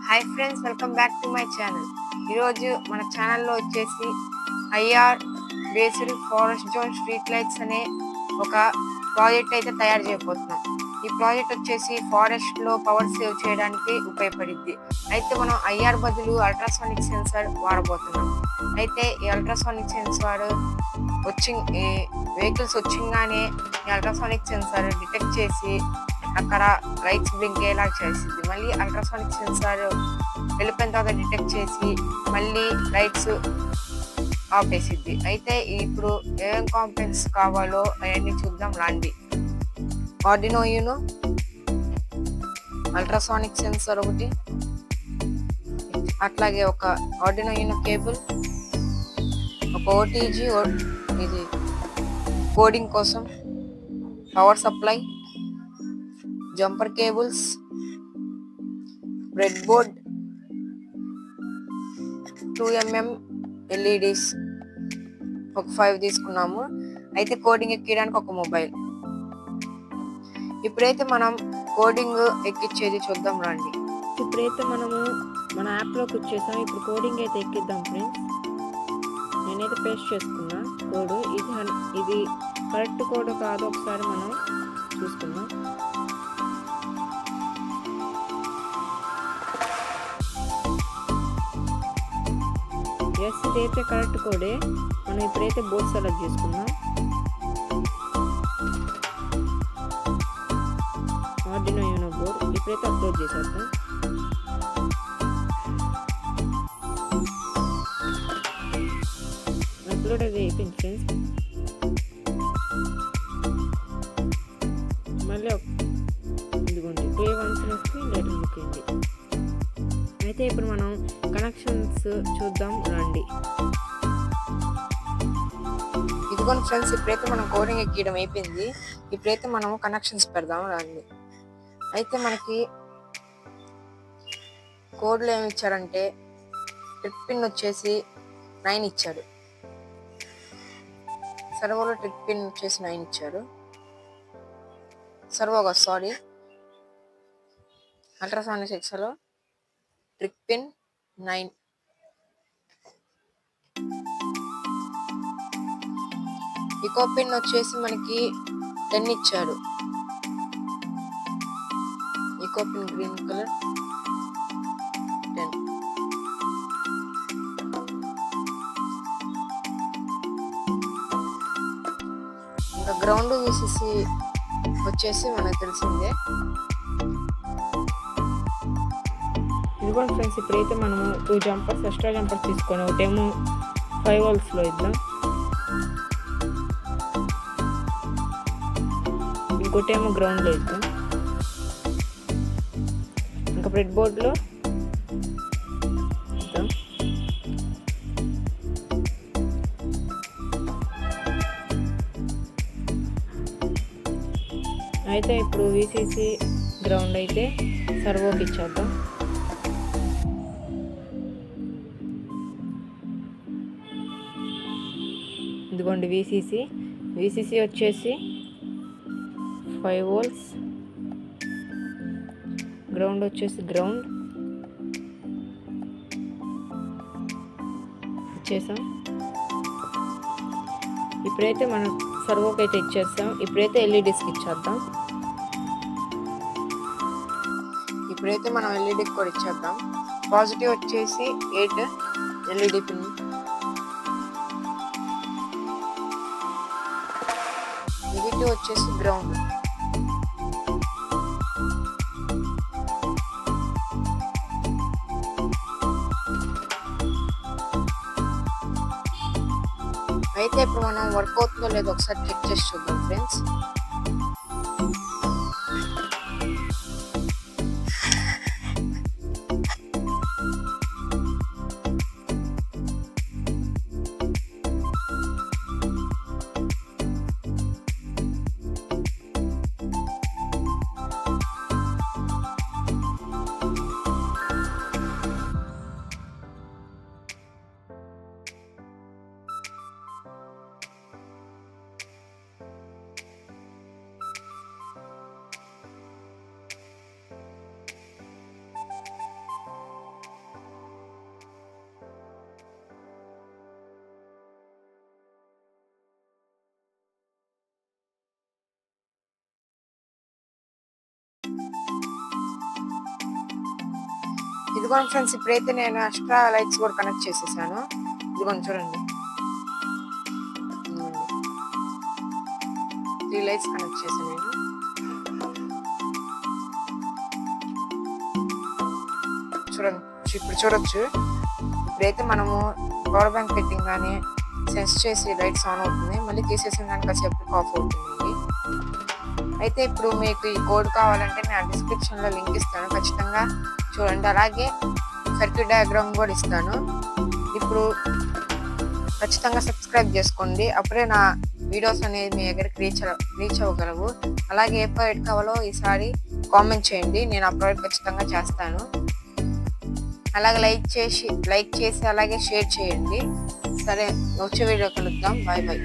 Hi friends, welcome back to my channel. ఈరోజు మన ఛానల్లో వచ్చేసి IR based forest zone street lights అనే ఒక ప్రాజెక్ట్ అయితే తయారు చేయబోతున్నాం. ఈ ప్రాజెక్ట్ వచ్చేసి ఫారెస్ట్లో పవర్ సేవ్ చేయడానికి ఉపయోగపడుద్ది. అయితే మనం ఐఆర్ బదులు అల్ట్రాసానిక్ సెన్సార్ వాడబోతున్నాం. అయితే ఈ అల్ట్రాసానిక్ సెన్సార్ వెహికల్స్ వచ్చింగానే ఈ అల్ట్రాసానిక్ సెన్సార్ డిటెక్ట్ చేసి అక్కడ లైట్స్ బ్లింక్ అయ్యేలా చేస్తుంది. మళ్ళీ అల్ట్రాసానిక్ సెన్సార్ వెళ్ళిపోయిన తర్వాత డిటెక్ట్ చేసి మళ్ళీ లైట్స్ ఆఫ్ చేసిద్ది. అయితే ఇప్పుడు ఏం కాంపోనెంట్స్ కావాలో అవన్నీ చూద్దాం రండి. ఆర్డినో యూనో, అల్ట్రాసానిక్ సెన్సార్ ఒకటి, అట్లాగే ఒక ఆర్డినో యూనో కేబుల్, ఒక ఓటీజీ ఇది కోడింగ్ కోసం, power supply, jumper cables, bread board, 2mm LEDs ఒక 5 తీసుకున్నాము. అయితే కోడింగ్ ఎక్కియడానికి ఒక మొబైల్. ఇప్పుడైతే మనం కోడింగ్ ఎక్కించేది చూద్దాం రండి. ఇప్పుడైతే మనము మన యాప్లోకి వచ్చేసాం. ఇప్పుడు కోడింగ్ అయితే ఎక్కిద్దాం ఫ్రెండ్స్. నేనైతే పేస్ట్ చేసుకున్నా కోడ్. ఇది కరెక్ట్ కోడ్ కాదు, ఒకసారి మనం చూసుకుందాం. ఎస్, ఇదైతే కరెక్ట్ కోడే. మనం ఇప్పుడైతే బోర్డ్ సెలెక్ట్ చేసుకుందాం. ఆర్డినో యూనో బోర్డ్ ఇప్పుడైతే అప్లోడ్ చేసేద్దాం. అప్లోడ్ అది అయిపోయింది ఫ్రెండ్స్. మళ్ళీ ఇదిగోండి ప్లే వన్స్ వస్తే లెటర్ బుక్ అయింది. అయితే ఇప్పుడు మనం కనెక్షన్స్ చూద్దాం రండి. ఇదిగోండి ఫ్రెండ్స్, ఇప్పుడైతే మనం కోడింగ్ ఎక్కియడం అయిపోయింది. ఇప్పుడైతే మనం కనెక్షన్స్ పెడదాం రండి. అయితే మనకి కోడ్లో ఏమి ఇచ్చారంటే ట్రిప్ పిన్ వచ్చేసి 9 ఇచ్చాడు. సర్వోలో ట్రిప్ పిన్ వచ్చేసి 9 ఇచ్చారు. అల్ట్రాసానిక్ సెక్స్లో ట్రిప్ పిన్ 9. పికో పిన్ వచ్చేసి మనకి 10 ఇచ్చాడు. Pico pin green colour 10. ఇంకా గ్రౌండ్ VCC వచ్చేసి మనకు తెలిసిందే. ఇదిగోండి ఫ్రెండ్స్, ఇప్పుడైతే మనము 2 జంపర్స్ ఎక్స్ట్రా జంపర్స్ తీసుకొని ఒకటేమో 5 voltsలో ఇద్దాం, ఇంకోటేమో గ్రౌండ్లో ఇద్దాం. ఇంకా బ్రెడ్ బోర్డ్లో ఇద్దాం. అయితే ఇప్పుడు VCC గ్రౌండ్ అయితే సర్వోకి ఇచ్చేద్దాం. ఇదిగోండి VCC వచ్చేసి 5 volts, గ్రౌండ్ వచ్చేసి గ్రౌండ్ ఇచ్చేసాం. ఇప్పుడైతే మనం సర్వోకి అయితే ఇచ్చేస్తాం. ఇప్పుడైతే LEDస్కి ఇచ్చేద్దాం. ఇప్పుడైతే మనం ఎల్ఈడికి కూడా ఇచ్చేద్దాం. పాజిటివ్ వచ్చేసి 8 LED పిన్, నెగిటివ్ వచ్చేసి గ్రౌండ్. అయితే ఇప్పుడు మనం వర్క్ అవుతుందో లేదో ఒకసారి చెక్ చేసి చూద్దాం ఫ్రెండ్స్. ఇదిగోండి ఫ్రెండ్స్, ఇప్పుడైతే నేను ఎక్స్ట్రా లైట్స్ కూడా కనెక్ట్ చేసేసాను. ఇదిగోండి చూడండి, 3 లైట్స్ కనెక్ట్ చేశాను నేను. చూడండి, ఇప్పుడు చూడొచ్చు. ఇప్పుడైతే మనము పవర్ బ్యాంక్ పెట్టింగానే సెన్స్ చేసి లైట్స్ ఆన్ అవుతుంది, మళ్ళీ తీసేసిన దానికి కాసేపు ఆఫ్ అవుతుంది. అయితే ఇప్పుడు మీకు ఈ కోడ్ కావాలంటే నేను డిస్క్రిప్షన్లో లింక్ ఇస్తాను, ఖచ్చితంగా చూడండి. అలాగే సర్క్యూట్ డయాగ్రామ్ కూడా ఇస్తాను. ఇప్పుడు ఖచ్చితంగా సబ్స్క్రైబ్ చేసుకోండి, అప్పుడే నా వీడియోస్ అనేది మీ దగ్గరికి రీచ్ అవ్వగలవు. అలాగే ఏ ప్రోడక్ట్ కావాలో ఈసారి కామెంట్ చేయండి, నేను ఆ ప్రోడక్ట్ ఖచ్చితంగా చేస్తాను. అలాగే లైక్ చేసి అలాగే షేర్ చేయండి. సరే, వచ్చే వీడియో కలుద్దాం. Bye bye.